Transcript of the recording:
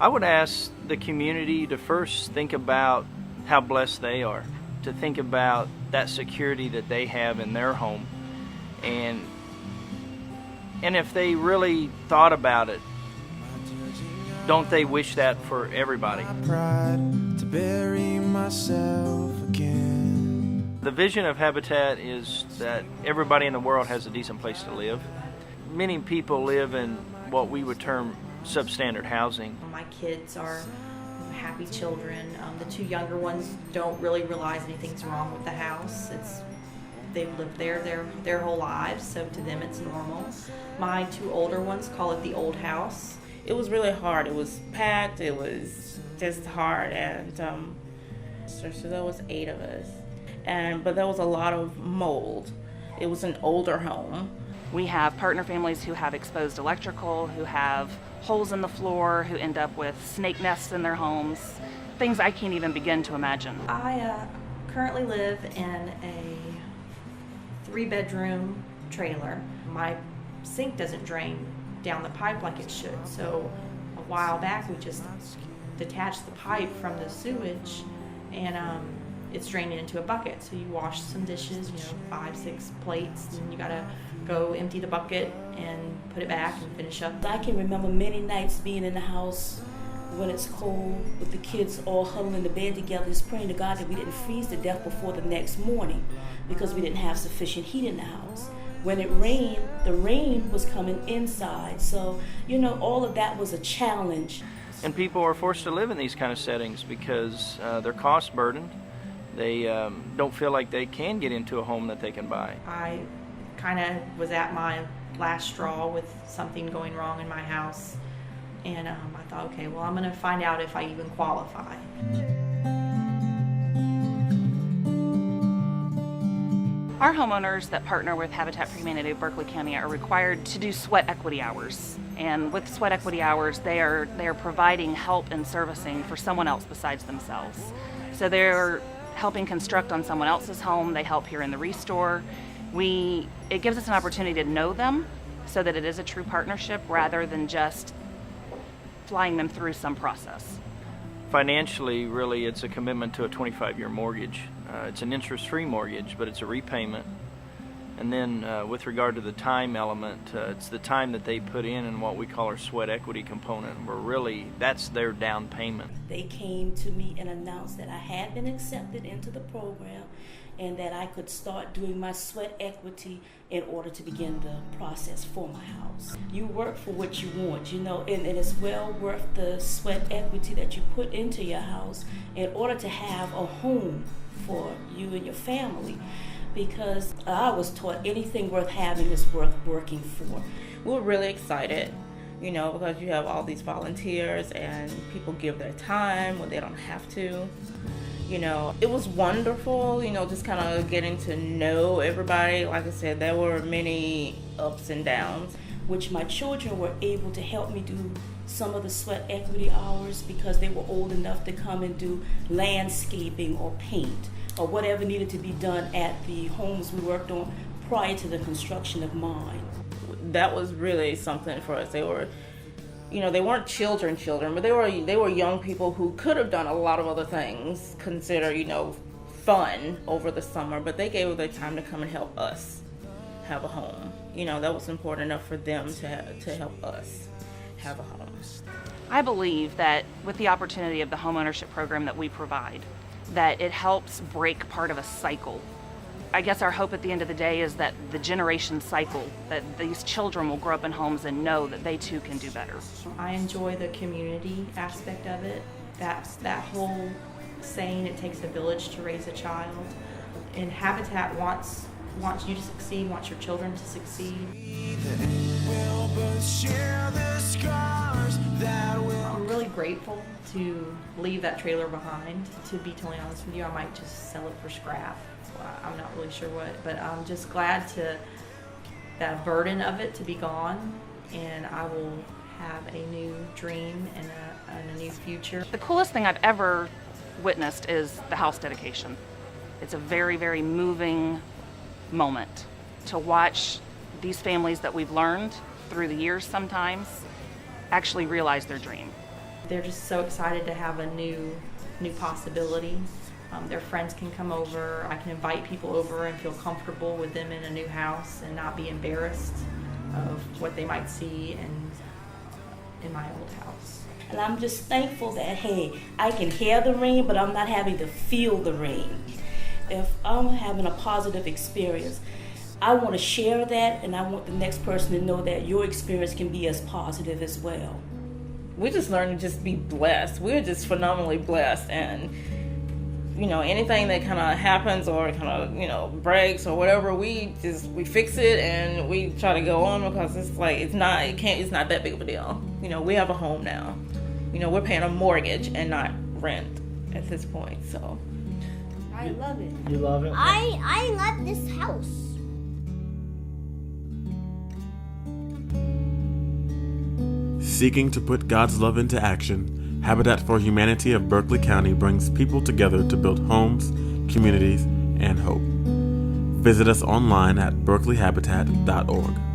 I would ask the community to first think about how blessed they are, to think about that security that they have in their home, and if they really thought about it, don't they wish that for everybody? To bury myself again. The vision of Habitat is that everybody in the world has a decent place to live. Many people live in what we would term substandard housing. My kids are happy children. The two younger ones don't really realize anything's wrong with the house. They've lived there their whole lives, so to them it's normal. My two older ones call it the old house. It was really hard. It was packed. It was just hard, and so there was 8 of us, but there was a lot of mold. It was an older home. We have partner families who have exposed electrical, who have holes in the floor, who end up with snake nests in their homes, things I can't even begin to imagine. I currently live in a 3-bedroom trailer. My sink doesn't drain down the pipe like it should, so a while back we just detached the pipe from the sewage, and it's draining into a bucket. So you wash some dishes, 5, 6 plates, and you gotta go empty the bucket and put it back and finish up. I can remember many nights being in the house when it's cold with the kids all huddled in the bed together, just praying to God that we didn't freeze to death before the next morning because we didn't have sufficient heat in the house. When it rained, the rain was coming inside. So, all of that was a challenge. And people are forced to live in these kind of settings because they're cost burdened. They don't feel like they can get into a home that they can buy. I kind of was at my last straw with something going wrong in my house, and I thought, okay, well, I'm going to find out if I even qualify. Our homeowners that partner with Habitat for Humanity of Berkeley County are required to do sweat equity hours. And with sweat equity hours, they are providing help and servicing for someone else besides themselves. So they're helping construct on someone else's home. They help here in the restore. It gives us an opportunity to know them so that it is a true partnership rather than just flying them through some process. Financially, really, it's a commitment to a 25-year mortgage. It's an interest-free mortgage, but it's a repayment. And then with regard to the time element, it's the time that they put in what we call our sweat equity component, where really that's their down payment. They came to me and announced that I had been accepted into the program and that I could start doing my sweat equity in order to begin the process for my house. You work for what you want, and it's well worth the sweat equity that you put into your house in order to have a home for you and your family. Because I was taught anything worth having is worth working for. We were really excited, because you have all these volunteers and people give their time when they don't have to. It was wonderful, just kind of getting to know everybody. Like I said, there were many ups and downs. Which my children were able to help me do some of the sweat equity hours because they were old enough to come and do landscaping or paint or whatever needed to be done at the homes we worked on prior to the construction of mine. That was really something for us. They were, they weren't children, but they were young people who could have done a lot of other things, consider, fun over the summer, but they gave their time to come and help us have a home. That was important enough for them to help us have a home. I believe that with the opportunity of the homeownership program that we provide, that it helps break part of a cycle. I guess our hope at the end of the day is that the generation cycle, that these children will grow up in homes and know that they too can do better. I enjoy the community aspect of it. That's that whole saying, it takes a village to raise a child. And Habitat wants you to succeed, wants your children to succeed. I'm really grateful to leave that trailer behind. To be totally honest with you, I might just sell it for scrap. I'm not really sure what, but I'm just glad that burden of it to be gone, and I will have a new dream and a new future. The coolest thing I've ever witnessed is the house dedication. It's a very, very moving moment to watch these families that we've learned through the years sometimes actually realize their dream. They're just so excited to have a new possibility. Their friends can come over. I can invite people over and feel comfortable with them in a new house and not be embarrassed of what they might see in my old house. And I'm just thankful that, hey, I can hear the rain, but I'm not having to feel the rain. If I'm having a positive experience, I want to share that, and I want the next person to know that your experience can be as positive as well. We just learned to just be blessed. We're just phenomenally blessed, and anything that kind of happens or kind of breaks or whatever, we fix it and we try to go on, because it's not that big of a deal. We have a home now. We're paying a mortgage and not rent at this point. So I love it. You love it? I love this house. Seeking to put God's love into action, Habitat for Humanity of Berkeley County brings people together to build homes, communities, and hope. Visit us online at berkeleyhabitat.org.